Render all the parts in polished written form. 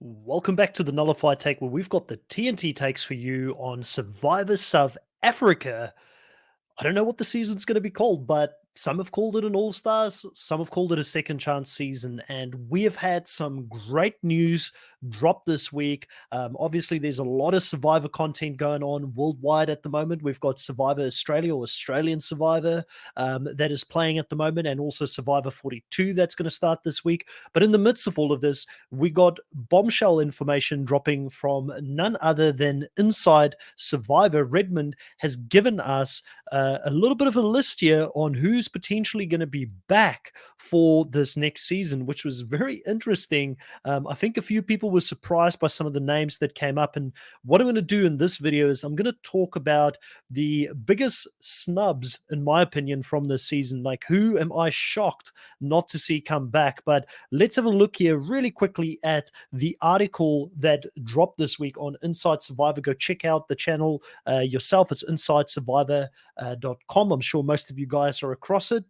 Welcome back to the Nullified Take, where we've got the TNT takes for you on Survivor South Africa. I don't know what the season's going to be called, but some have called it an All Stars, some have called it a second chance season, and we have had some great news drop this week. Obviously, there's a lot of Survivor content going on worldwide at the moment. We've got Survivor Australia or Australian Survivor that is playing at the moment, and also Survivor 42 that's going to start this week. But in the midst of all of this, we got bombshell information dropping from none other than Inside Survivor. Redmond has given us a little bit of a list here on who's potentially going to be back for this next season, which was very interesting. I think a few people were surprised by some of the names that came up. And what I'm going to do in this video is I'm going to talk about the biggest snubs, in my opinion, from this season. Like, who am I shocked not to see come back? But let's have a look here really quickly at the article that dropped this week on Inside Survivor. Go check out the channel yourself. It's InsideSurvivor.com. I'm sure most of you guys are across it.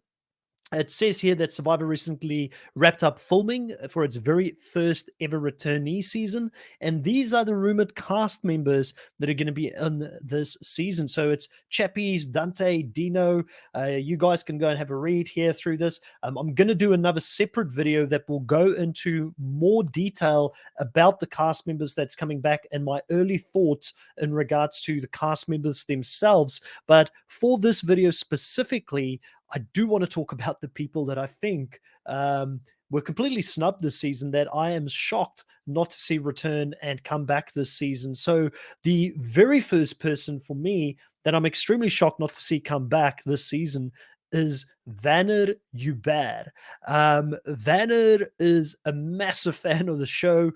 It says here that Survivor recently wrapped up filming for its very first ever returnee season. And these are the rumored cast members that are going to be in this season. So it's Chappies, Dante, Dino. You guys can go and have a read here through this. I'm going to do another separate video that will go into more detail about the cast members that's coming back and my early thoughts in regards to the cast members themselves. But for this video specifically, I do want to talk about the people that I think were completely snubbed this season that I am shocked not to see return and come back this season. So the very first person for me that I'm extremely shocked not to see come back this season is Vanrae Uber. Vanrae is a massive fan of the show.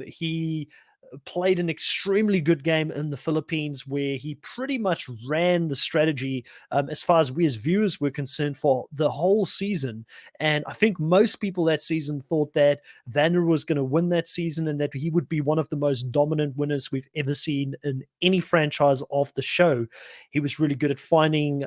He played an extremely good game in the Philippines where he pretty much ran the strategy as far as we as viewers were concerned for the whole season. And I think most people that season thought that Vanrae was going to win that season and that he would be one of the most dominant winners we've ever seen in any franchise of the show. He was really good at finding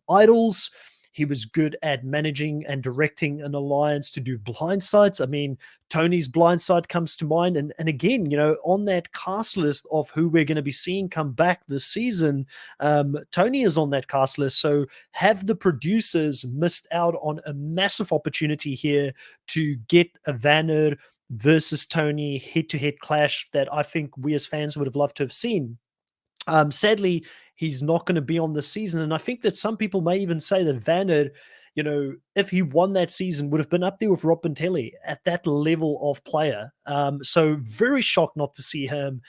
idols. He was good at managing and directing an alliance to do blindsides. I mean, Tony's blindside comes to mind. And again, you know, on that cast list of who we're going to be seeing come back this season, Tony is on that cast list. So have the producers missed out on a massive opportunity here to get a Vanrae versus Tony head-to-head clash that I think we as fans would have loved to have seen? Sadly, he's not going to be on this season. And I think that some people may even say that Vanrae, you know, if he won that season, would have been up there with Rob Bentelli at that level of player. So very shocked not to see him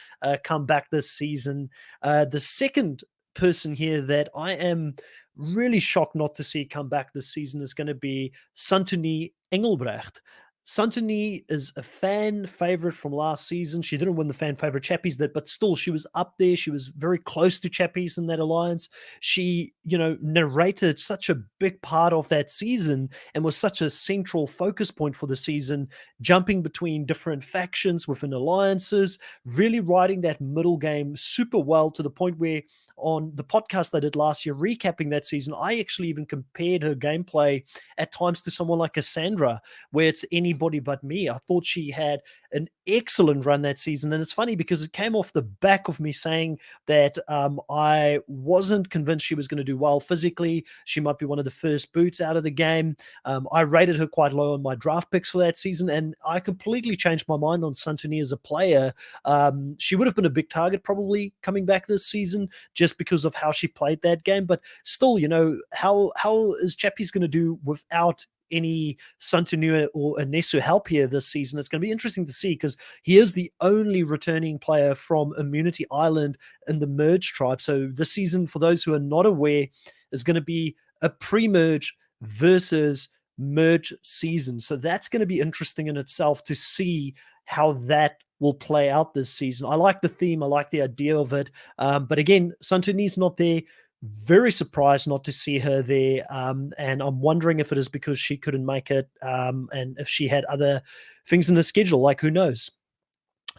come back this season. The second person here that I am really shocked not to see come back this season is going to be Santoni Engelbrecht. Santoni is a fan favorite from last season. She didn't win the fan favorite Chappies, but still she was up there. She was very close to Chappies in that alliance. She, you know, narrated such a big part of that season and was such a central focus point for the season, jumping between different factions within alliances, really riding that middle game super well to the point where on the podcast I did last year, recapping that season, I actually even compared her gameplay at times to someone like Cassandra, where it's anybody but me. I thought she had an excellent run that season. And it's funny because it came off the back of me saying that I wasn't convinced she was going to do well physically. She might be one of the first boots out of the game. I rated her quite low on my draft picks for that season, and I completely changed my mind on Santoni as a player. She would have been a big target probably coming back this season just because of how she played that game. But still, you know, how is Chappies going to do without any Santoni or Anesu help here this season? It's going to be interesting to see because he is the only returning player from Immunity Island in the Merge tribe. So this season, for those who are not aware, is going to be a pre-merge versus merge season. So that's going to be interesting in itself to see how that will play out this season. I like the theme. I like the idea of it. But again, Santoni's not there. Very surprised not to see her there. And I'm wondering if it is because she couldn't make it and if she had other things in the schedule, like who knows.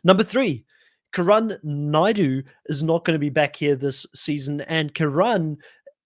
Number 3, Karan Naidu is not going to be back here this season. And Karan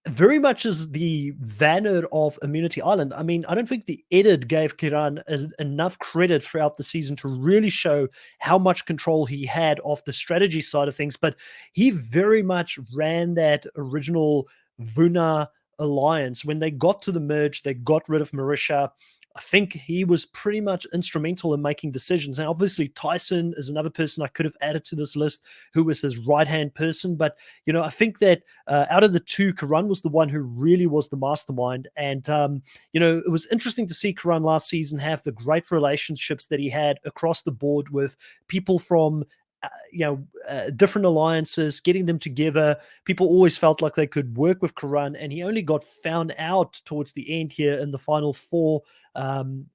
very much as the Vanner of Immunity Island. I mean, I don't think the edit gave Kiran enough credit throughout the season to really show how much control he had of the strategy side of things, but he very much ran that original Vuna alliance. When they got to the merge, they got rid of Marisha. I think he was pretty much instrumental in making decisions. Now, obviously, Tyson is another person I could have added to this list who was his right hand person. But, I think that out of the two, Karan was the one who really was the mastermind. And, it was interesting to see Karan last season have the great relationships that he had across the board with people from different alliances, getting them together. People always felt like they could work with Karan, and he only got found out towards the end here in the final four. Um,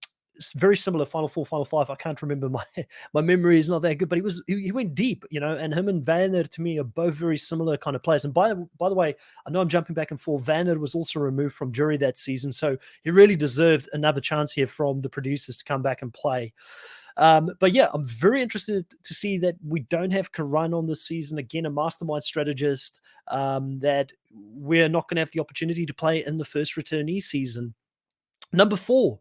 very similar final four, final five. I can't remember, my memory is not that good, but he went deep, and him and Vanner to me are both very similar kind of players. And by the way, I know I'm jumping back and forth. Vanner was also removed from jury that season, so he really deserved another chance here from the producers to come back and play. But yeah, I'm very interested to see that we don't have Karan on this season. Again, a mastermind strategist that we're not going to have the opportunity to play in the first returnee season. Number four,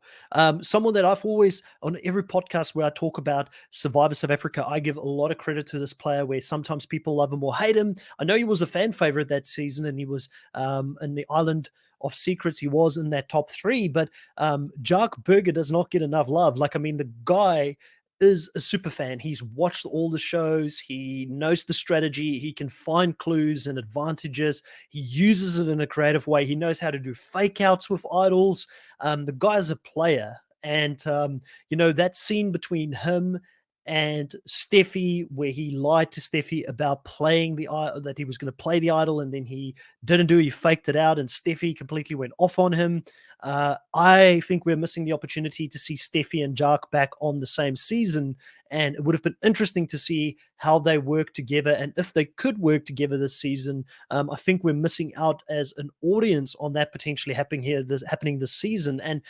someone that I've always, on every podcast where I talk about Survivor South Africa, I give a lot of credit to this player where sometimes people love him or hate him. I know he was a fan favorite that season and he was in the Island of Secrets. He was in that top three, but Jark Burger does not get enough love. Like, I mean, the guy is a super fan. He's watched all the shows. He knows the strategy. He can find clues and advantages. He uses it in a creative way. He knows how to do fake outs with idols. The guy's a player. And, that scene between him and Steffi, where he lied to Steffi about playing that he was going to play the idol, and then he didn't do. He faked it out, and Steffi completely went off on him. I think we're missing the opportunity to see Steffi and Jark back on the same season, and it would have been interesting to see how they work together and if they could work together this season. I think we're missing out as an audience on that potentially happening this season. And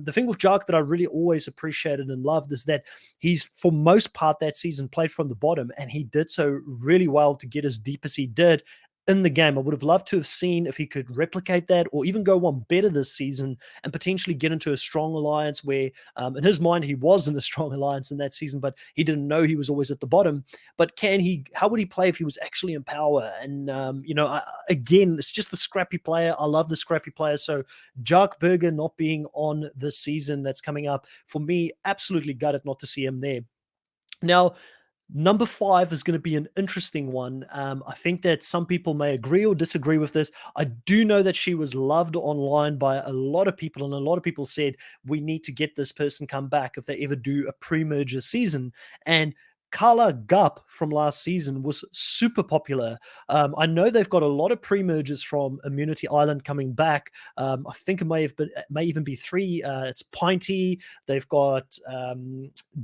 the thing with Jark that I really always appreciated and loved is that he's, for most part that season, played from the bottom, and he did so really well to get as deep as he did in the game. I would have loved to have seen if he could replicate that or even go one better this season and potentially get into a strong alliance where, in his mind, he was in a strong alliance in that season, but he didn't know he was always at the bottom. But how would he play if he was actually in power? And, again, it's just the scrappy player. I love the scrappy player. So Jark Burger not being on this season that's coming up, for me, absolutely gutted not to see him there. Now, number five is going to be an interesting one. I think that some people may agree or disagree with this. I do know that she was loved online by a lot of people, and a lot of people said we need to get this person come back if they ever do a pre-merger season. And Carla Gup from last season was super popular. I know they've got a lot of pre-mergers from Immunity Island coming back. I think it may even be three. It's Pinty. They've got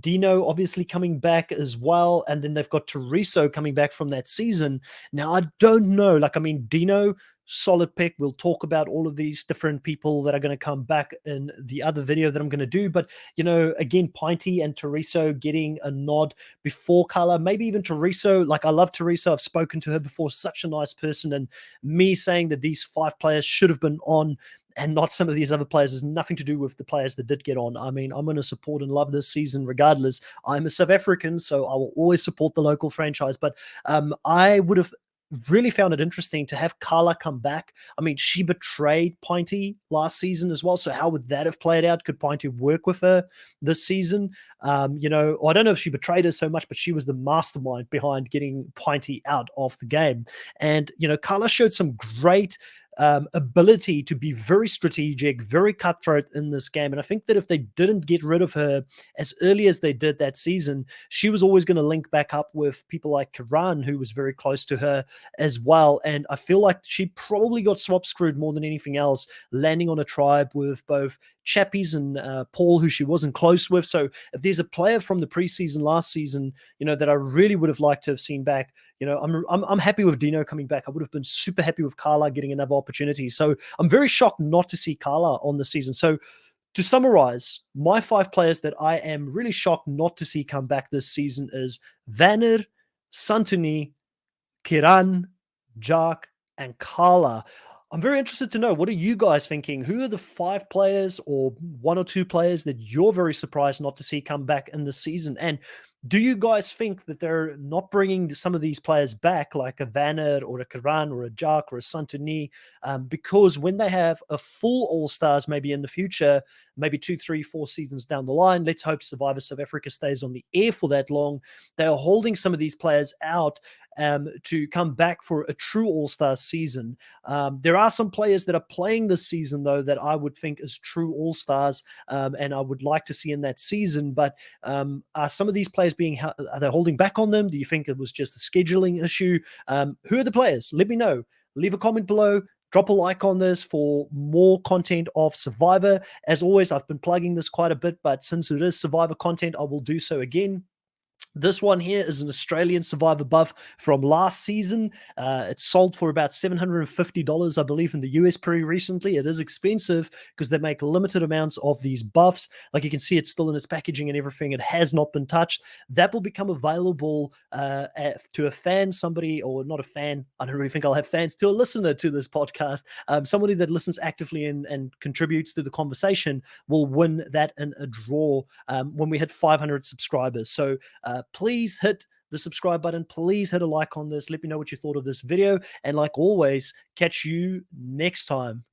Dino obviously coming back as well, and then they've got Teresa coming back from that season. Now, I don't know. Like, I mean, Dino, solid pick. We'll talk about all of these different people that are going to come back in the other video that I'm going to do. But, again, Pinty and Teresa getting a nod before Carla, maybe even Teresa. Like, I love Teresa. I've spoken to her before. Such a nice person. And me saying that these five players should have been on and not some of these other players has nothing to do with the players that did get on. I mean, I'm going to support and love this season regardless. I'm a South African, so I will always support the local franchise. But I would have really found it interesting to have Carla come back. I mean, she betrayed Pinty last season as well. So how would that have played out? Could Pinty work with her this season? I don't know if she betrayed her so much, but she was the mastermind behind getting Pinty out of the game. And, Carla showed some great ability to be very strategic, very cutthroat in this game. And I think that if they didn't get rid of her as early as they did that season, she was always going to link back up with people like Karan, who was very close to her as well. And I feel like she probably got swap screwed more than anything else, landing on a tribe with both Chappies and Paul, who she wasn't close with. So if there's a player from the preseason last season, that I really would have liked to have seen back, I'm happy with Dino coming back. I would have been super happy with Carla getting another opportunity. So I'm very shocked not to see Carla on the season. So to summarize, my five players that I am really shocked not to see come back this season is Vanner, Santoni, Kiran, Jark, and Carla. I'm very interested to know, what are you guys thinking? Who are the 5 players or 1 or 2 players that you're very surprised not to see come back in the season? And do you guys think that they're not bringing some of these players back, like a Vanrae or a Karan or a Jack or a Santoni, because when they have a full All-Stars maybe in the future, maybe 2, 3, 4 seasons down the line, let's hope Survivor South Africa stays on the air for that long, they are holding some of these players out to come back for a true All-Star season. There are some players that are playing this season, though, that I would think is true All Stars, and I would like to see in that season. But are some of these players are they holding back on them? Do you think it was just a scheduling issue? Who are the players? Let me know. Leave a comment below. Drop a like on this for more content of Survivor. As always, I've been plugging this quite a bit, but since it is Survivor content, I will do so again. This one here is an Australian Survivor buff from last season. It sold for about $750, I believe, in the US pretty recently. It is expensive because they make limited amounts of these buffs. Like you can see, it's still in its packaging and everything. It has not been touched. That will become available to a fan, somebody, or not a fan. I don't really think I'll have fans, to a listener to this podcast. Somebody that listens actively and contributes to the conversation will win that in a draw when we hit 500 subscribers. So please hit the subscribe button. Please hit a like on this. Let me know what you thought of this video. And like always, catch you next time.